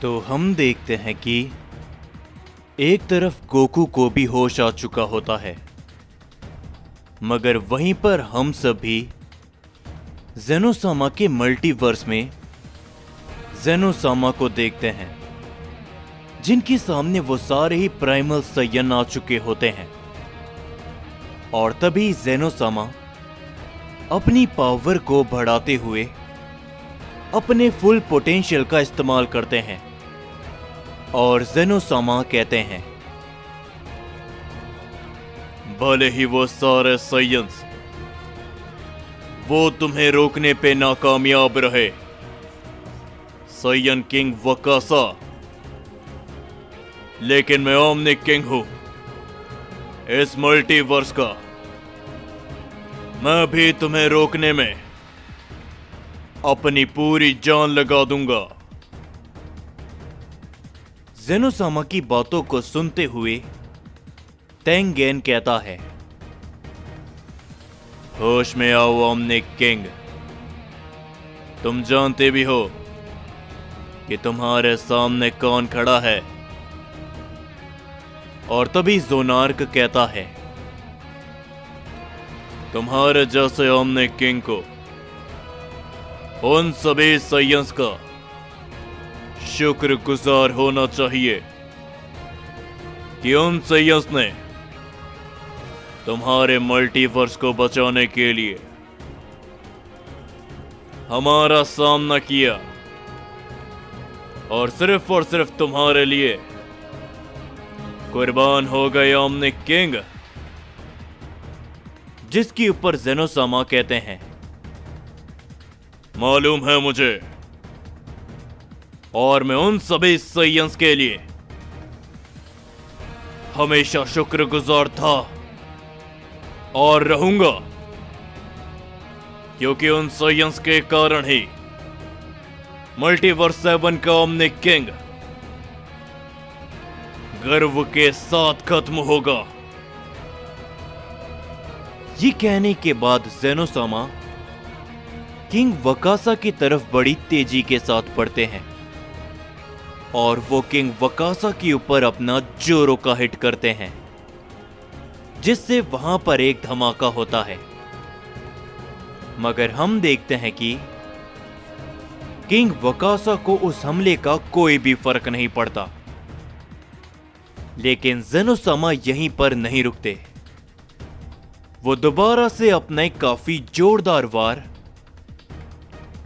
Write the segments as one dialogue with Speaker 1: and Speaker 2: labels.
Speaker 1: तो हम देखते हैं कि एक तरफ गोकू को भी होश आ चुका होता है, मगर वहीं पर हम सब भी जेनोसामा के मल्टीवर्स में जेनोसामा को देखते हैं, जिनके सामने वो सारे ही प्राइमल सैयन आ चुके होते हैं। और तभी जेनोसामा अपनी पावर को बढ़ाते हुए अपने फुल पोटेंशियल का इस्तेमाल करते हैं और जेनोसामा कहते हैं, भले ही वो सारे सैयन्स वो तुम्हें रोकने पे नाकामयाब रहे, सैयन किंग वकासा, लेकिन मैं ओमनिक किंग हूं इस मल्टीवर्स का। मैं भी तुम्हें रोकने में अपनी पूरी जान लगा दूंगा। जेनोसामा की बातों को सुनते हुए तेंगेन कहता है, होश में आओ ओमनिक किंग, तुम जानते भी हो कि तुम्हारे सामने कौन खड़ा है। और तभी जोनार्क कहता है, तुम्हारे जैसे ओमनिक किंग को उन सभी सैयन्स का शुक्रगुजार होना चाहिए कि उन सैयन्स ने तुम्हारे मल्टीवर्स को बचाने के लिए हमारा सामना किया और सिर्फ तुम्हारे लिए कुर्बान हो गए ओमनिक किंग। जिसके ऊपर जेनोसामा कहते हैं, मालूम है मुझे, और मैं उन सभी सैयन्स के लिए हमेशा शुक्रगुजार था और रहूंगा, क्योंकि उन सैयन्स के कारण ही मल्टीवर्स 7 का ओमनिक किंग गर्व के साथ खत्म होगा। ये कहने के बाद जेनोसामा किंग वकासा की तरफ बड़ी तेजी के साथ बढ़ते हैं और वो किंग वकासा के ऊपर अपना जोरो का हिट करते हैं, जिससे वहां पर एक धमाका होता है। मगर हम देखते हैं कि किंग वकासा को उस हमले का कोई भी फर्क नहीं पड़ता। लेकिन जेनोसामा यहीं पर नहीं रुकते, वो दोबारा से अपना एक काफी जोरदार वार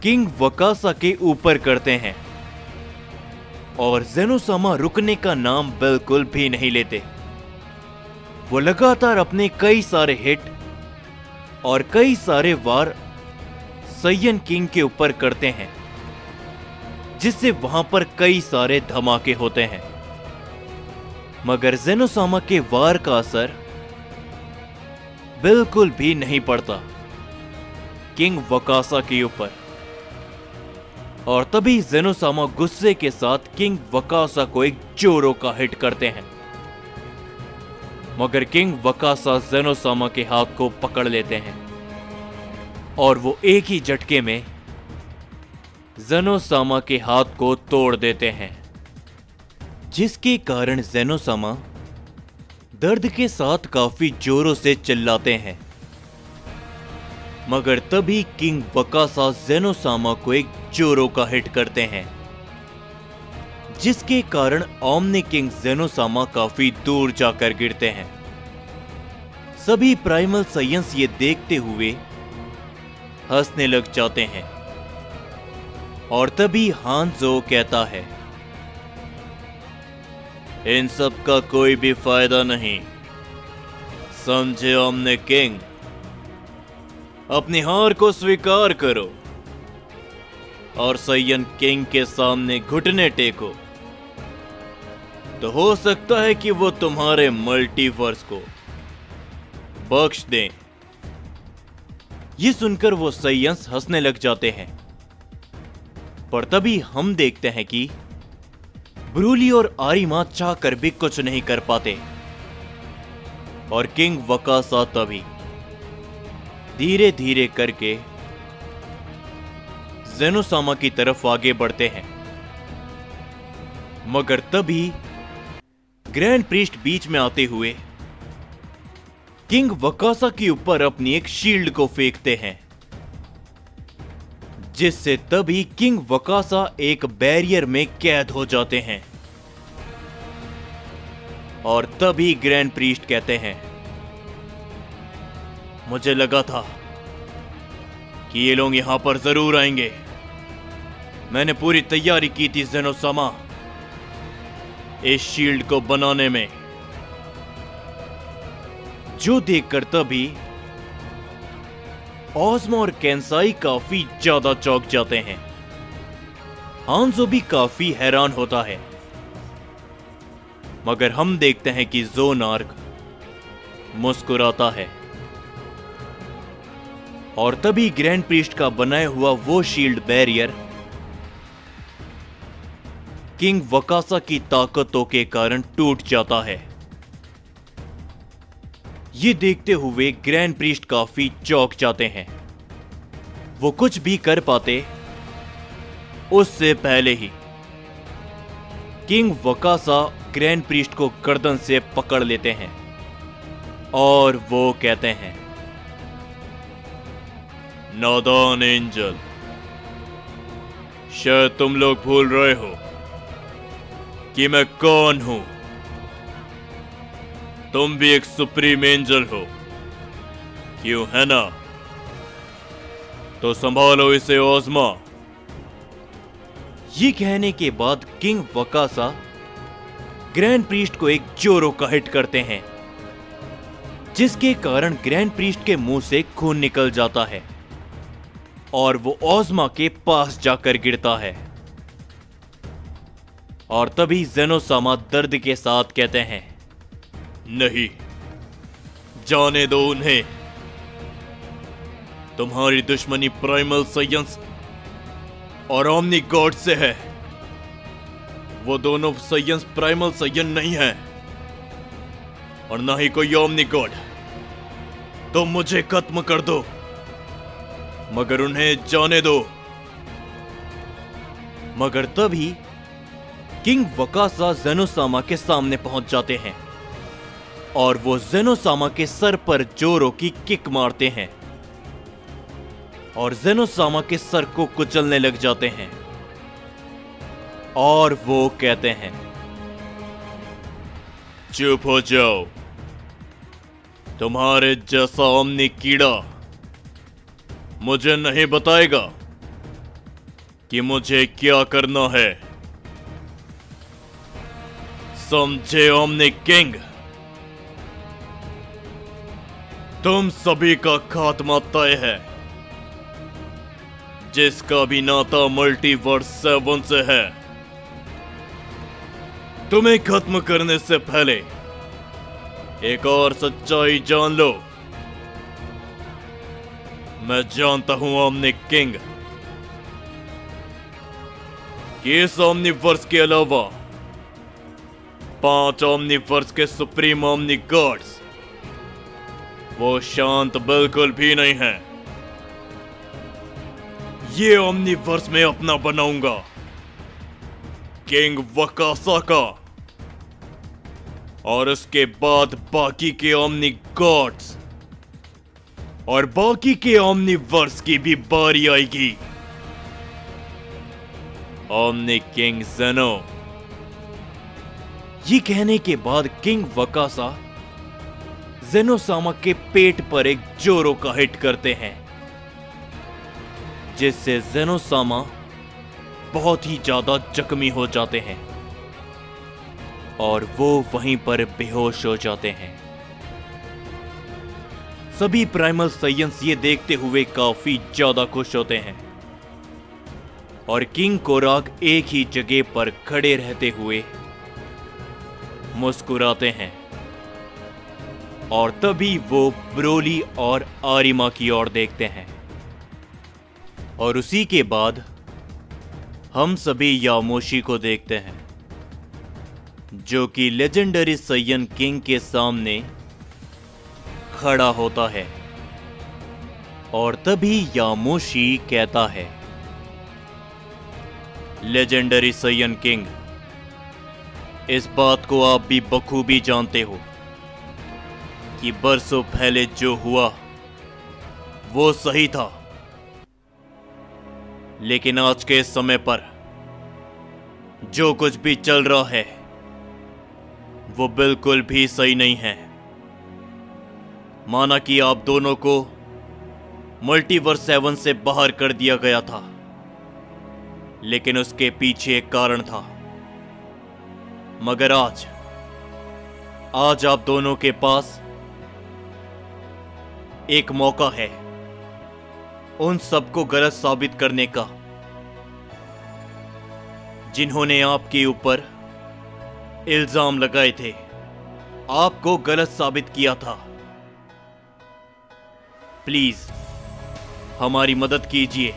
Speaker 1: किंग वकासा के ऊपर करते हैं और जेनोसामा रुकने का नाम बिल्कुल भी नहीं लेते। वो लगातार अपने कई सारे हिट और कई सारे वार सैयन किंग के ऊपर करते हैं, जिससे वहां पर कई सारे धमाके होते हैं। मगर जेनोसामा के वार का असर बिल्कुल भी नहीं पड़ता किंग वकासा के ऊपर। और तभी जेनोसामा गुस्से के साथ किंग वकासा को एक जोरो का हिट करते हैं, मगर किंग वकासा जेनोसामा के हाथ को पकड़ लेते हैं और वो एक ही झटके में जेनोसामा के हाथ को तोड़ देते हैं, जिसके कारण जेनोसामा दर्द के साथ काफी जोरों से चिल्लाते हैं। मगर तभी किंग वकासा जेनोसामा को एक जोरो का हिट करते हैं, जिसके कारण ओमनिक किंग जेनोसामा काफी दूर जाकर गिरते हैं। सभी प्राइमल सैयन्स ये देखते हुए हंसने लग जाते हैं और तभी हानजो कहता है, इन सब का कोई भी फायदा नहीं, समझे ओमनिक किंग, अपनी हार को स्वीकार करो और सैयन किंग के सामने घुटने टेको, तो हो सकता है कि वो तुम्हारे मल्टीवर्स को बख्श दें। ये सुनकर वो सैयन्स हंसने लग जाते हैं, पर तभी हम देखते हैं कि ब्रूली और आरिमा चाहकर भी कुछ नहीं कर पाते और किंग वकासा तभी धीरे धीरे करके जेनोसामा की तरफ आगे बढ़ते हैं मगर तभी ग्रैंड प्रीस्ट बीच में आते हुए किंग वकासा के ऊपर अपनी एक शील्ड को फेंकते हैं, जिससे तभी किंग वकासा एक बैरियर में कैद हो जाते हैं। और तभी ग्रैंड प्रीस्ट कहते हैं, मुझे लगा था कि ये लोग यहां पर जरूर आएंगे। मैंने पूरी तैयारी की थी ज़ेनोसामा इस शील्ड को बनाने में। जो देखकर तभी ओज़मा और केंसाई काफी ज्यादा चौंक जाते हैं। हांज़ो भी काफी हैरान होता है, मगर हम देखते हैं कि ज़ोनार्क मुस्कुराता है। और तभी ग्रैंड प्रीस्ट का बनाया हुआ वो शील्ड बैरियर किंग वकासा की ताकतों के कारण टूट जाता है। ये देखते हुए ग्रैंड प्रीस्ट काफी चौंक जाते हैं। वो कुछ भी कर पाते उससे पहले ही किंग वकासा ग्रैंड प्रीस्ट को गर्दन से पकड़ लेते हैं और वो कहते हैं, नादान एंजल, शायद तुम लोग भूल रहे हो कि मैं कौन हूं। तुम भी एक सुप्रीम एंजल हो, क्यों है ना? तो संभालो इसे ओज़मा। ये कहने के बाद किंग वकासा ग्रैंड प्रीस्ट को एक जोरो का हिट करते हैं, जिसके कारण ग्रैंड प्रीस्ट के मुंह से खून निकल जाता है और वो ओज़मा के पास जाकर गिरता है। और तभी ज़ेनोसामा दर्द के साथ कहते हैं, नहीं, जाने दो उन्हें। तुम्हारी दुश्मनी प्राइमल साइयंस और ओमनी गॉड से है। वो दोनों साइयंस प्राइमल साइयन नहीं है और ना ही कोई ओमनी गॉड। तो मुझे खत्म कर दो, मगर उन्हें जाने दो। मगर तभी किंग वकासा ज़ेनोसामा के सामने पहुंच जाते हैं और वो ज़ेनोसामा के सर पर जोरो की किक मारते हैं और ज़ेनोसामा के सर को कुचलने लग जाते हैं। और वो कहते हैं, चुप हो जाओ, तुम्हारे जैसा ओमनी कीड़ा मुझे नहीं बताएगा कि मुझे क्या करना है। समझे ओमनी किंग? तुम सभी का खात्मा तय है। जिसका भी नाता मल्टीवर्स 7 से है, तुम्हें खत्म करने से पहले एक और सच्चाई जान लो। मैं जानता हूं ओमनी किंग कि इस ओमनीवर्स के अलावा 5 ओमनीवर्स के सुप्रीम ओमनी गॉड्स वो शांत बिल्कुल भी नहीं है। ये ओमनीवर्स में अपना बनाऊंगा किंग वकासा का, और उसके बाद बाकी के ओमनी गॉड्स और बाकी के ओमनीवर्स की भी बारी आएगी। Omni king Zeno. ये कहने के बाद किंग वकासा ज़ेनोसामा के पेट पर एक जोरो का हिट करते हैं, जिससे ज़ेनोसामा बहुत ही ज्यादा जख्मी हो जाते हैं और वो वहीं पर बेहोश हो जाते हैं। सभी प्राइमल साइयंस ये देखते हुए काफी ज्यादा खुश होते हैं और किंग कोराक एक ही जगह पर खड़े रहते हुए मुस्कुराते हैं। और तभी वो ब्रोली और आरिमा की ओर देखते हैं और उसी के बाद हम सभी यामोशी को देखते हैं, जो कि लेजेंडरी साइयन किंग के सामने खड़ा होता है। और तभी यामोशी कहता है, लेजेंडरी साइयन किंग, इस बात को आप भी बखूबी जानते हो कि बरसों पहले जो हुआ वो सही था, लेकिन आज के समय पर जो कुछ भी चल रहा है वो बिल्कुल भी सही नहीं है। माना कि आप दोनों को मल्टीवर्स 7 से बाहर कर दिया गया था, लेकिन उसके पीछे एक कारण था। मगर आज आप दोनों के पास एक मौका है उन सबको गलत साबित करने का जिन्होंने आपके ऊपर इल्जाम लगाए थे, आपको गलत साबित किया था। प्लीज हमारी मदद कीजिए,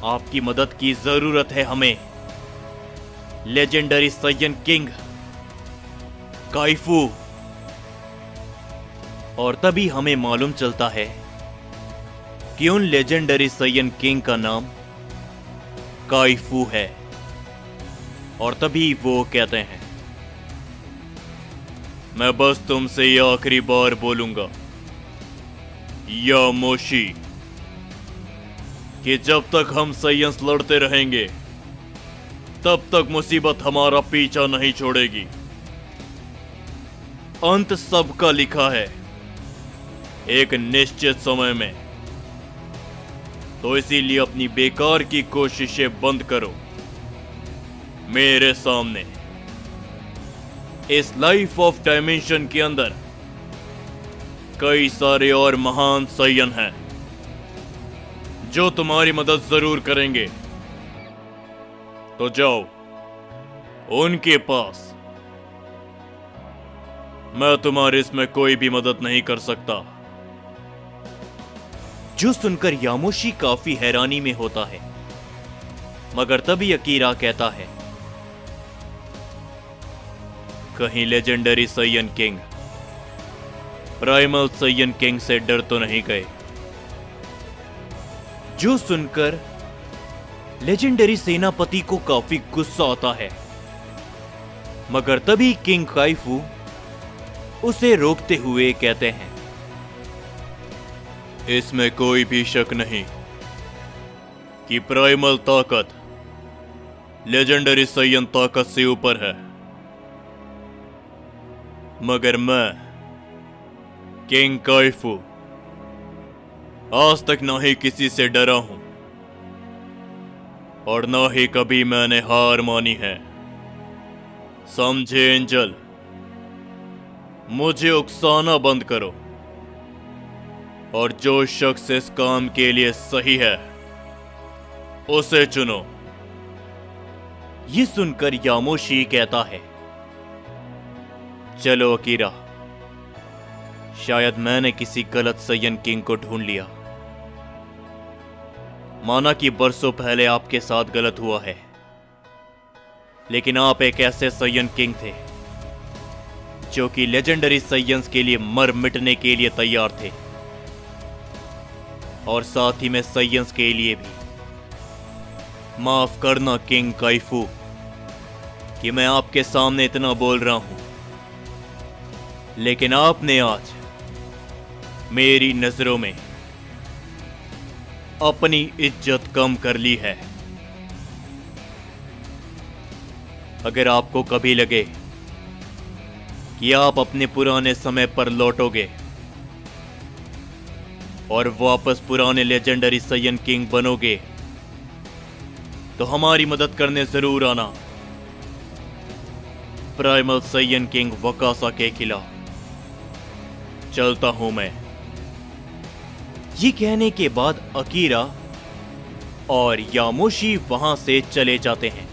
Speaker 1: आपकी मदद की जरूरत है हमें। लेजेंडरी साइयन किंग काइफू। और तभी हमें मालूम चलता है कि उन लेजेंडरी साइयन किंग का नाम काइफू है। और तभी वो कहते हैं, मैं बस तुमसे ये आखिरी बार बोलूंगा यामोशी कि जब तक हम साइयंस लड़ते रहेंगे तब तक मुसीबत हमारा पीछा नहीं छोड़ेगी। अंत सबका लिखा है एक निश्चित समय में। तो इसीलिए अपनी बेकार की कोशिशें बंद करो। मेरे सामने इस लाइफ ऑफ डायमेंशन के अंदर कई सारे और महान साइयन हैं जो तुम्हारी मदद जरूर करेंगे। तो जाओ उनके पास। मैं तुम्हारी इसमें कोई भी मदद नहीं कर सकता। जो सुनकर यामोशी काफी हैरानी में होता है, मगर तभी अकीरा कहता है, कहीं legendary Saiyan king primal साइयन king से डर तो नहीं गए। जो सुनकर लेजेंडरी सेनापति को काफी गुस्सा आता है, मगर तभी किंग काइफू उसे रोकते हुए कहते हैं, इसमें कोई भी शक नहीं कि प्राइमल ताकत लेजेंडरी साइयन ताकत से ऊपर है। मगर मैं किंग काइफू आज तक ना ही किसी से डरा हूं और ना ही कभी मैंने हार मानी है। समझे एंजल? मुझे उकसाना बंद करो और जो शख्स इस काम के लिए सही है उसे चुनो। ये सुनकर यामोशी कहता है, चलो अकीरा, शायद मैंने किसी गलत साइयन किंग को ढूंढ लिया। माना कि बरसों पहले आपके साथ गलत हुआ है, लेकिन आप एक ऐसे साइयन किंग थे जो कि लेजेंडरी साइयंस के लिए मर मिटने के लिए तैयार थे, और साथ ही में साइयंस के लिए भी। माफ करना किंग काइफू कि मैं आपके सामने इतना बोल रहा हूं, लेकिन आपने आज मेरी नजरों में अपनी इज्जत कम कर ली है। अगर आपको कभी लगे कि आप अपने पुराने समय पर लौटोगे और वापस पुराने लेजेंडरी साइयन किंग बनोगे, तो हमारी मदद करने जरूर आना। प्राइमल साइयन किंग वकासा के खिलाफ चलता हूं मैं। ये कहने के बाद अकीरा और यामोशी वहां से चले जाते हैं,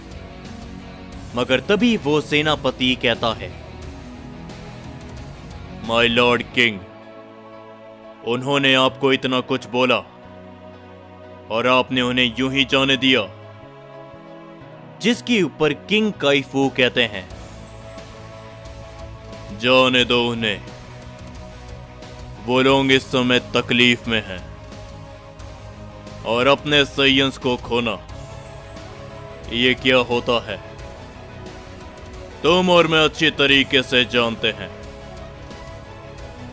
Speaker 1: मगर तभी वो सेनापति कहता है, माय लॉर्ड किंग, उन्होंने आपको इतना कुछ बोला और आपने उन्हें यूं ही जाने दिया। जिसके ऊपर किंग काइफू कहते हैं, जाने दो उन्हें, वो लोग इस समय तकलीफ में हैं और अपने साइयंस को खोना ये क्या होता है तुम और मैं अच्छी तरीके से जानते हैं,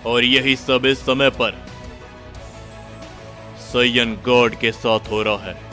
Speaker 1: और यही सब इस समय पर सैयन गॉड के साथ हो रहा है।